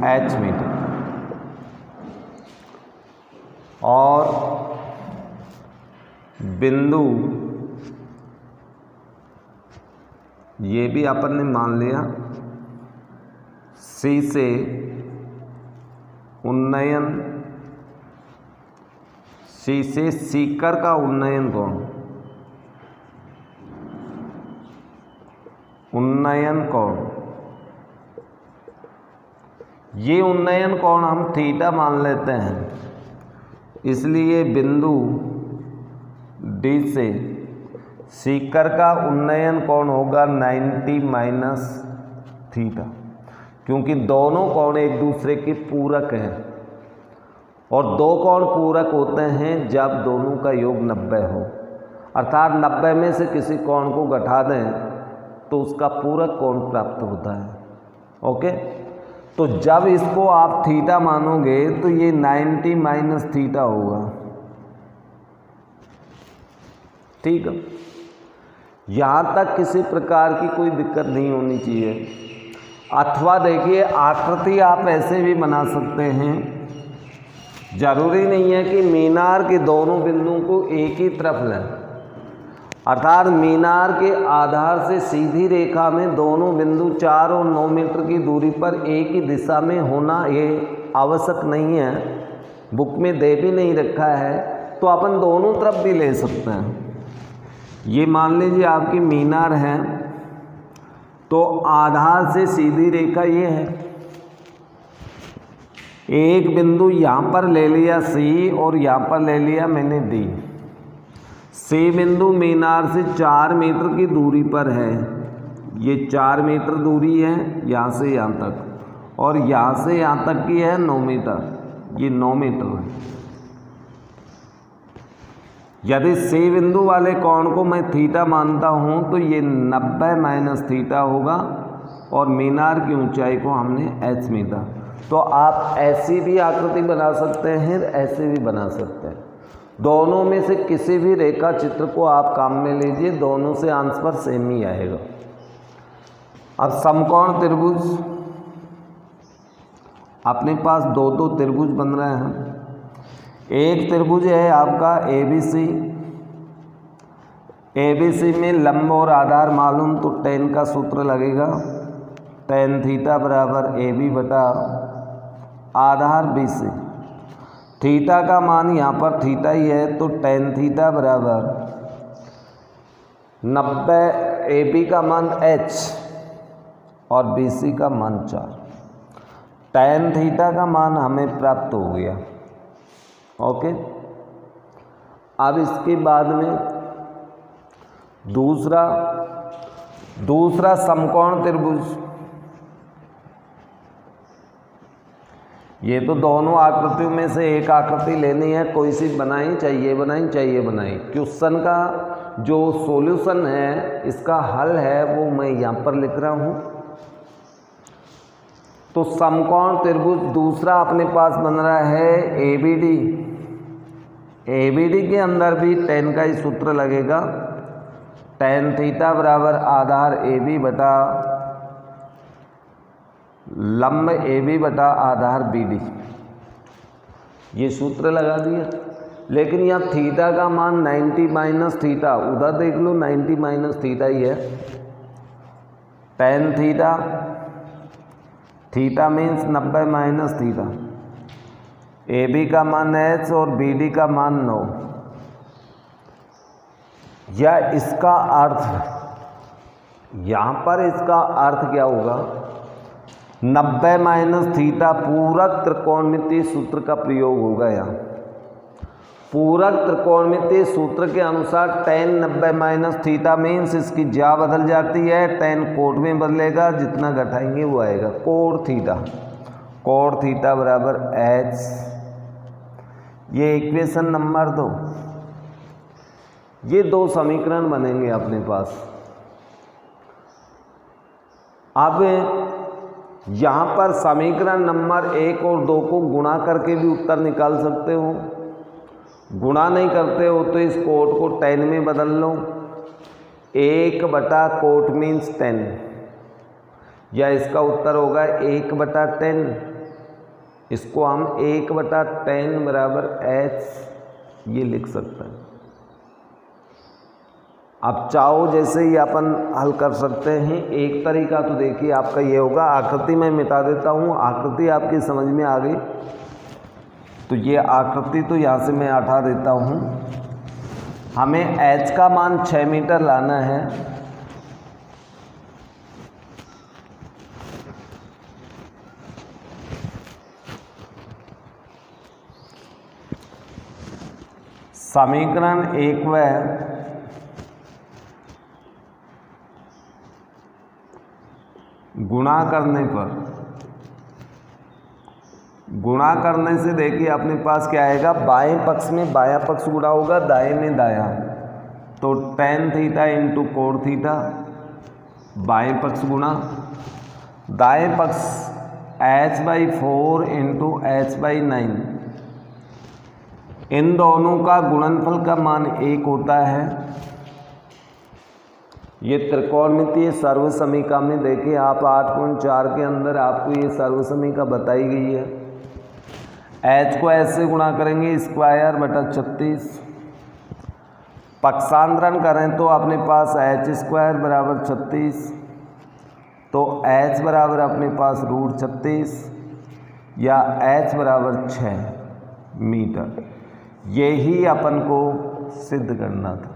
h मीटर और बिंदु, ये भी अपन ने मान लिया, सी से उन्नयन, सी से शिखर का उन्नयन कोण, ये उन्नयन कोण हम थीटा मान लेते हैं। इसलिए बिंदु डी से शिखर का उन्नयन कोण होगा 90 माइनस थीटा, क्योंकि दोनों कोण एक दूसरे के पूरक हैं। और दो कोण पूरक होते हैं जब दोनों का योग 90 हो, अर्थात 90 में से किसी कोण को घटा दें तो उसका पूरक कोण प्राप्त होता है। ओके, तो जब इसको आप थीटा मानोगे तो ये 90 माइनस थीटा होगा। ठीक है, यहाँ तक किसी प्रकार की कोई दिक्कत नहीं होनी चाहिए। अथवा देखिए, आकृति आप ऐसे भी बना सकते हैं। जरूरी नहीं है कि मीनार के दोनों बिंदुओं को एक ही तरफ लें, अर्थात मीनार के आधार से सीधी रेखा में दोनों बिंदु 4 और 9 मीटर की दूरी पर एक ही दिशा में होना ये आवश्यक नहीं है, बुक में दे भी नहीं रखा है, तो अपन दोनों तरफ भी ले सकते हैं। ये मान लीजिए आपकी मीनार है, तो आधार से सीधी रेखा ये है। एक बिंदु यहाँ पर ले लिया सी और यहाँ पर ले लिया मैंने डी। सी बिंदु मीनार से 4 मीटर की दूरी पर है। ये 4 मीटर दूरी है यहाँ से यहाँ तक, और यहाँ से यहाँ तक की है 9 मीटर। ये 9 मीटर है। यदि सी बिंदु वाले कोण को मैं थीटा मानता हूँ तो ये 90 माइनस थीटा होगा और मीनार की ऊंचाई को हमने एच मीटर। तो आप ऐसी भी आकृति बना सकते हैं, ऐसे भी बना सकते हैं। दोनों में से किसी भी रेखा चित्र को आप काम में लीजिए, दोनों से आंसर सेम ही आएगा। अब समकोण त्रिभुज, अपने पास दो त्रिभुज बन रहे हैं। एक त्रिभुज है आपका ABC। ABC में लंब और आधार मालूम, तो tan का सूत्र लगेगा tan थीटा बराबर AB बटा आधार BC। थीटा का मान यहाँ पर थीटा ही है, तो tan थीटा बराबर 90, AB का मान H और BC का मान 4। tan थीटा का मान हमें प्राप्त हो गया। ओके, अब इसके बाद में दूसरा समकोण त्रिभुज। ये तो दोनों आकृतियों में से एक आकृति लेनी है, कोई सी बनाई, चाहिए बनाई। क्वेश्चन का जो सॉल्यूशन है, इसका हल है, वो मैं यहाँ पर लिख रहा हूँ। तो समकोण त्रिभुज दूसरा अपने पास बन रहा है ABD के अंदर भी tan का ही सूत्र लगेगा, tan थीटा बराबर आधार AB बटा लंब AB बटा आधार BD। ये सूत्र लगा दिया। लेकिन यहाँ थीटा का मान 90 माइनस थीटा, उधर देख लो 90 माइनस थीटा ही है। tan theta means 90 minus theta. AB का मान H और BD का मान 9। या इसका अर्थ, यहाँ पर इसका अर्थ क्या होगा, 90 माइनस थीटा पूरक त्रिकोणमितीय सूत्र का प्रयोग होगा। यहाँ पूरक त्रिकोणमितीय सूत्र के अनुसार tan 90 माइनस थीटा मीन्स इसकी ज्या बदल जाती है, tan कोट में बदलेगा, जितना घटाएंगे वो आएगा कोट थीटा बराबर H। ये इक्वेशन नंबर 2। ये दो समीकरण बनेंगे अपने पास। अब यहाँ पर समीकरण नंबर 1 और 2 को गुणा करके भी उत्तर निकाल सकते हो। गुणा नहीं करते हो तो इस कोट को tan में बदल लो। 1 बटा कोट मीन्स 10, या इसका उत्तर होगा 1 बटा 10। इसको हम 1 बटा 10 बराबर H ये लिख सकते हैं। अब चाहो जैसे ही अपन हल कर सकते हैं। एक तरीका तो देखिए आपका ये होगा, आकृति मैं मिटा देता हूँ, आकृति आपकी समझ में आ गई तो ये आकृति तो यहाँ से मैं हटा देता हूँ। हमें H का मान 6 मीटर लाना है। समीकरण 1 व गुणा करने से देखिए अपने पास क्या आएगा, बाएं पक्ष में बायां पक्ष गुणा होगा, दाएं में दायां, तो tan theta into cot theta, बाएं पक्ष गुणा, दाएं पक्ष H/4 इंटू H/9। इन दोनों का गुणनफल का मान 1 होता है। ये त्रिकोणमितीय सर्वसमीका में देखिए आप 8.4 के अंदर आपको ये सर्वसमीका बताई गई है। H को ऐसे गुणा करेंगे स्क्वायर बटा 36, पक्षांतरण करें तो अपने पास H² बराबर 36, तो H बराबर अपने पास √36 या H बराबर 6 मीटर। यही अपन को सिद्ध करना था,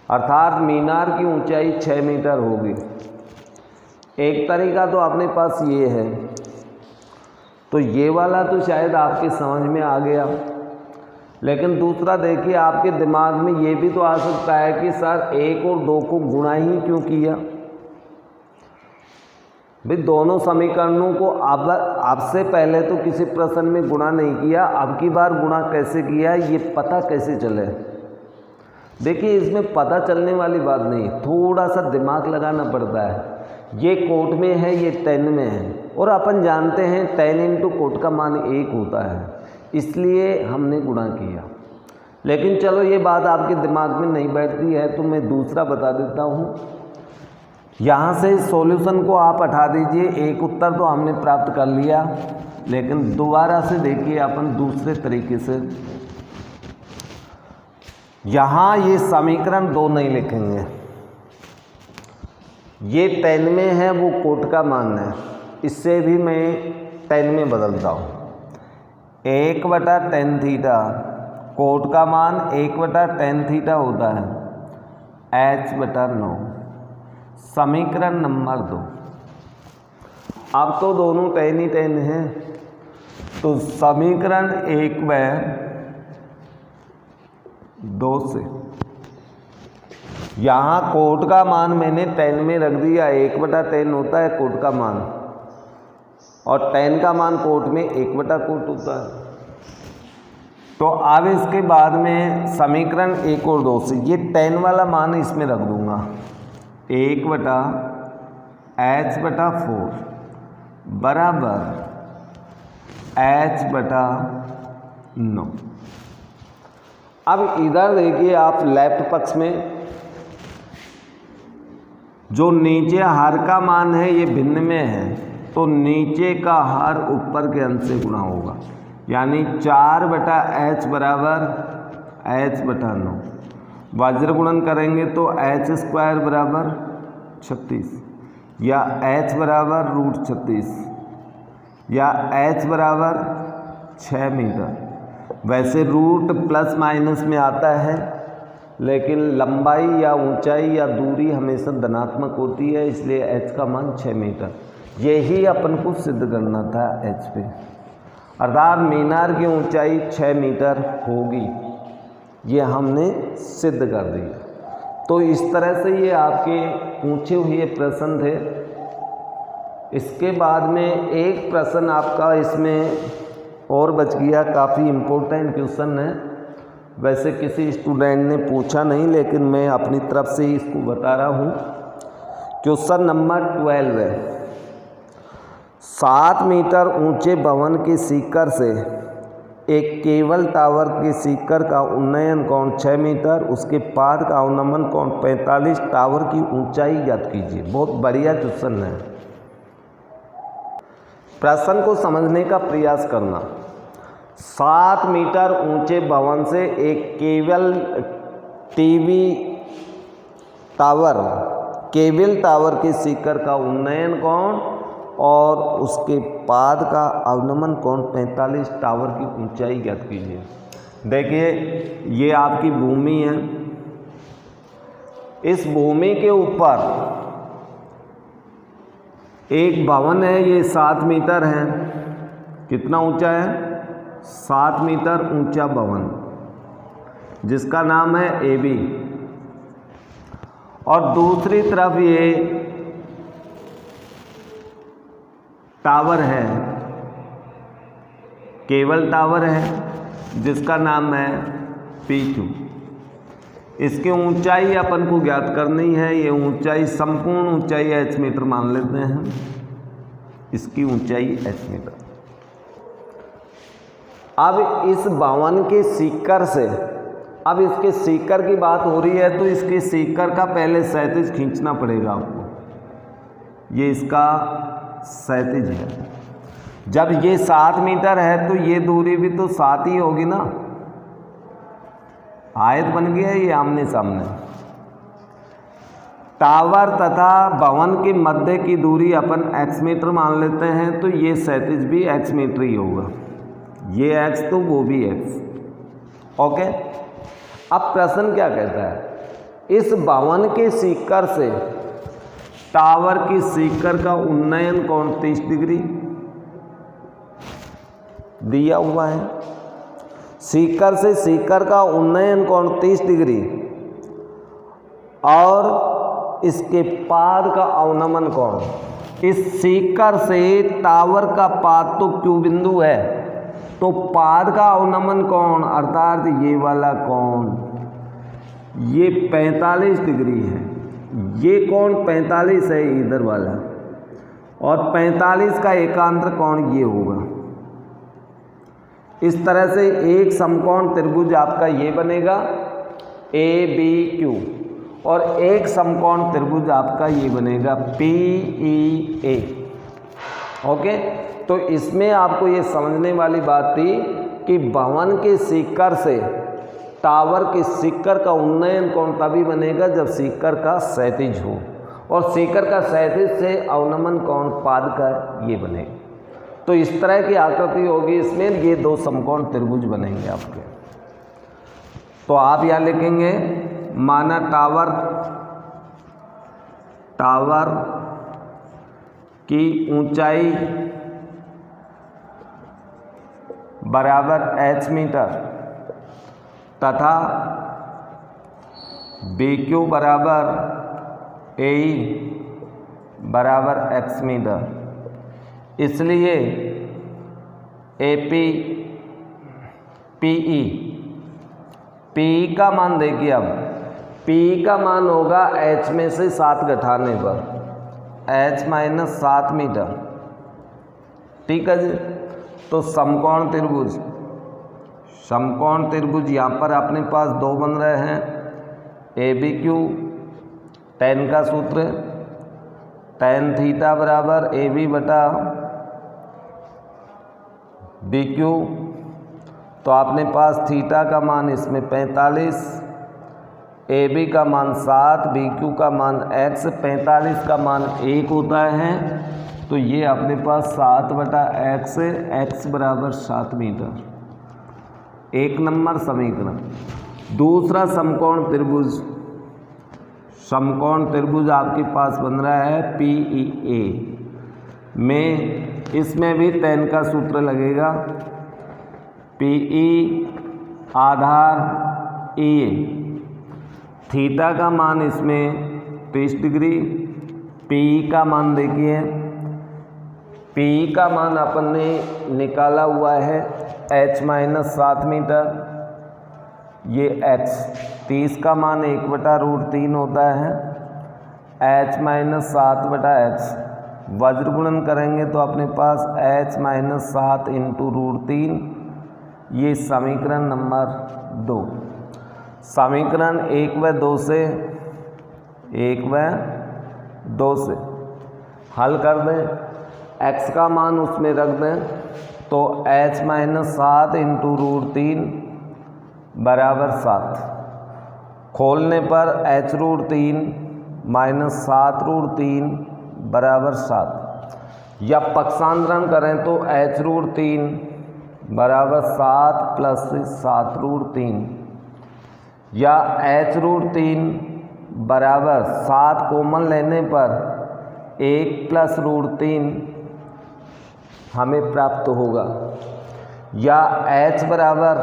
अर्थात मीनार की ऊंचाई 6 मीटर होगी। एक तरीका तो अपने पास ये है, तो ये वाला तो शायद आपके समझ में आ गया, लेकिन दूसरा देखिए आपके दिमाग में ये भी तो आ सकता है कि सर 1 और 2 को गुणा ही क्यों किया। भाई दोनों समीकरणों को अब आपसे पहले तो किसी प्रश्न में गुणा नहीं किया, अब की बार गुणा कैसे किया ये पता कैसे चले। देखिए इसमें पता चलने वाली बात नहीं, थोड़ा सा दिमाग लगाना पड़ता है। ये कोट में है, ये 10 में है, और अपन जानते हैं 10 इंटू कोट का मान 1 होता है, इसलिए हमने गुणा किया। लेकिन चलो ये बात आपके दिमाग में नहीं बैठती है तो मैं दूसरा बता देता हूँ। यहाँ से सॉल्यूशन को आप हटा दीजिए, एक उत्तर तो हमने प्राप्त कर लिया, लेकिन दोबारा से देखिए अपन दूसरे तरीके से। यहाँ ये समीकरण 2 नहीं लिखेंगे, ये 10 में है, वो कोट का मान है, इससे भी मैं 10 में बदलता हूँ। 1/tan थीटा, कोट का मान 1/tan थीटा होता है, h/9। समीकरण नंबर 2। अब तो दोनों tan ही tan हैं, तो समीकरण 1/2 से यहाँ कोट का मान मैंने tan में रख दिया, 1/tan होता है कोट का मान, और tan का मान कोट में 1/कोट होता है। तो अब इसके बाद में समीकरण 1 और 2 से ये tan वाला मान इसमें रख दूंगा, 1/h/4 बराबर h/9। अब इधर देखिए आप लेफ्ट पक्ष में जो नीचे हर का मान है ये भिन्न में है, तो नीचे का हर ऊपर के अंश से गुणा होगा, यानी 4/h बराबर h/9। वज्र गुणन करेंगे तो h² बराबर 36, या h बराबर √36, या h बराबर 6 मीटर। वैसे रूट प्लस माइनस में आता है, लेकिन लंबाई या ऊंचाई या दूरी हमेशा धनात्मक होती है, इसलिए h का मान 6 मीटर। यही अपन को सिद्ध करना था h पे, अर्थात मीनार की ऊंचाई 6 मीटर होगी, ये हमने सिद्ध कर दिया। तो इस तरह से ये आपके पूछे हुए प्रश्न थे। इसके बाद में एक प्रश्न आपका इसमें और बच गया, काफ़ी इम्पोर्टेंट क्वेश्चन है। वैसे किसी स्टूडेंट ने पूछा नहीं, लेकिन मैं अपनी तरफ से ही इसको बता रहा हूँ। क्वेश्चन नंबर 12 है, 7 मीटर ऊंचे भवन के सीकर से एक केबल टावर के सीकर का उन्नयन कोण 6 मीटर, उसके पाद का अवनमन कोण 45, टावर की ऊंचाई ज्ञात कीजिए। बहुत बढ़िया क्वेश्चन है। प्रश्न को समझने का प्रयास करना। 7 मीटर ऊंचे भवन से एक केबल टावर के सीकर का उन्नयन कोण और उसके पाद का अवनमन कोण 45, टावर की ऊंचाई ज्ञात कीजिए। देखिए ये आपकी भूमि है, इस भूमि के ऊपर एक भवन है, ये 7 मीटर है। कितना ऊंचा है? 7 मीटर ऊंचा भवन, जिसका नाम है AB। और दूसरी तरफ ये टावर है, केबल टावर है, जिसका नाम है P2। इसकी ऊंचाई अपन को ज्ञात करनी है। ये ऊंचाई, संपूर्ण ऊंचाई h मीटर मान लेते हैं, इसकी ऊंचाई h मीटर। अब इस भवन के सीकर से, अब इसके सीकर की बात हो रही है तो इसके सीकर का पहले क्षैतिज खींचना पड़ेगा आपको। ये इसका क्षैतिज है। जब ये 7 मीटर है तो ये दूरी भी तो 7 ही होगी ना। आयत बन गया ये आमने सामने। टावर तथा भवन के मध्य की दूरी अपन x मीटर मान लेते हैं, तो ये क्षैतिज भी x मीटर ही होगा। ये x तो वो भी x। ओके। अब प्रश्न क्या कहता है? इस भवन के सीकर से टावर की सीकर का उन्नयन कोण 30 डिग्री दिया हुआ है। सीकर से सीकर का उन्नयन कोण 30 डिग्री और इसके पाद का अवनमन कोण इस शिखर से टावर का पाद तो Q बिंदु है, तो पाद का अवनमन कोण अर्थात ये वाला कोण ये 45 डिग्री है। ये कोण 45 है इधर वाला, और 45 का एकांतर कोण ये होगा। इस तरह से एक समकोण त्रिभुज आपका ये बनेगा ABQ, और एक समकोण त्रिभुज आपका ये बनेगा PEA। ओके, तो इसमें आपको ये समझने वाली बात थी कि भवन के शिखर से टावर के शिखर का उन्नयन कोण तभी बनेगा जब शिखर का क्षैतिज हो, और शिखर का क्षैतिज से अवनमन कोण पाद का ये बनेगा। तो इस तरह की आकृति होगी, इसमें ये दो समकोण त्रिभुज बनेंगे आपके। तो आप यहाँ लिखेंगे माना टावर की ऊंचाई बराबर h मीटर तथा BQ बराबर AE बराबर x मीटर, इसलिए AP PE का मान देखिए। अब PE का मान होगा h में से 7 घटाने पर h माइनस 7 मीटर। ठीक है जी। तो समकोण त्रिभुज यहाँ पर अपने पास दो बन रहे हैं, ABQ tan का सूत्र tan थीटा बराबर AB बटा BQ। तो आपने पास थीटा का मान इसमें 45, AB का मान 7, BQ का मान x, 45 का मान 1 होता है, तो ये अपने पास 7 बटा x, x बराबर 7 मीटर। एक नंबर समीकरण। दूसरा समकोण त्रिभुज आपके पास बन रहा है PEA में, इसमें भी tan का सूत्र लगेगा। PE आधार EA, थीटा का मान इसमें 30 डिग्री। PE का मान देखिए, PE का मान अपन ने निकाला हुआ है h माइनस 7 मीटर, ये x, 30 का मान 1/√3 होता है, h माइनस 7 बटा x, वज्र गुणन करेंगे तो अपने पास h माइनस 7 इंटू √3, ये समीकरण नंबर 2। समीकरण 1 व 2 से हल कर दें, x का मान उसमें रख दें, तो h माइनस 7 इंटू √3 बराबर 7। खोलने पर h√3 माइनस 7√3 बराबर 7, या पक्षांतरण करें तो h√3 बराबर 7 प्लस 7√3, या h√3 बराबर 7 कॉमन लेने पर 1 प्लस √3 हमें प्राप्त होगा, या h बराबर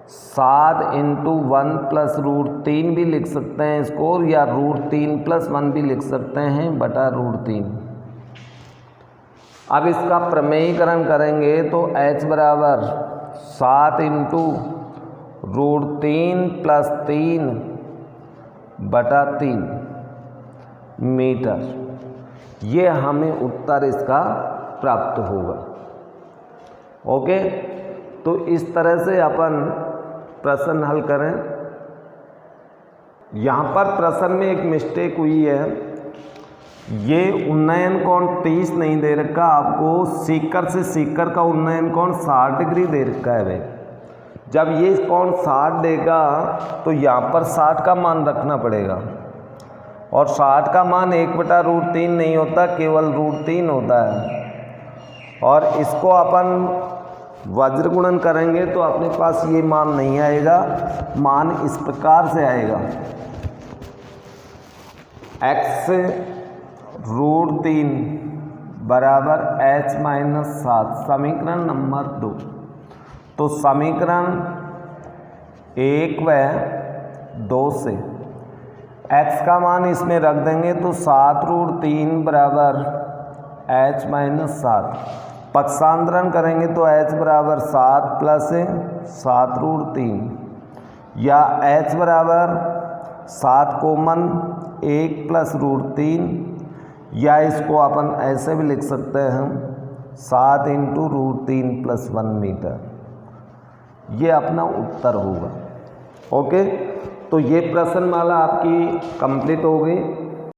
7 इंटू 1 प्लस √3 भी लिख सकते हैं इसको, या √3 प्लस 1 भी लिख सकते हैं बटा √3। अब इसका प्रमेयीकरण करेंगे तो h बराबर 7 इंटू √3 प्लस 3 बटा 3 मीटर, ये हमें उत्तर इसका प्राप्त होगा। ओके, तो इस तरह से अपन प्रश्न हल करें। यहाँ पर प्रश्न में एक मिस्टेक हुई है, ये उन्नयन कोण 30 नहीं दे रखा आपको, शिखर से शिखर का उन्नयन कोण 60 डिग्री दे रखा है भाई। जब ये कोण 60 देगा तो यहाँ पर 60 का मान रखना पड़ेगा, और 60 का मान 1/√3 नहीं होता, केवल √3 होता है। और इसको अपन वज्र गुणन करेंगे तो अपने पास ये मान नहीं आएगा, मान इस प्रकार से आएगा, x√3 बराबर h माइनस 7, समीकरण नंबर 2। तो समीकरण 1 व 2 से x का मान इसमें रख देंगे तो 7√3 बराबर h माइनस 7। पक्षांतरण करेंगे तो h बराबर 7 प्लस 7√3 या h बराबर 7 कॉमन 1 प्लस √3 या इसको अपन ऐसे भी लिख सकते हैं हम 7 इंटू √3 प्लस 1 मीटर। ये अपना उत्तर होगा। ओके, तो ये प्रश्नमाला आपकी कंप्लीट हो गई।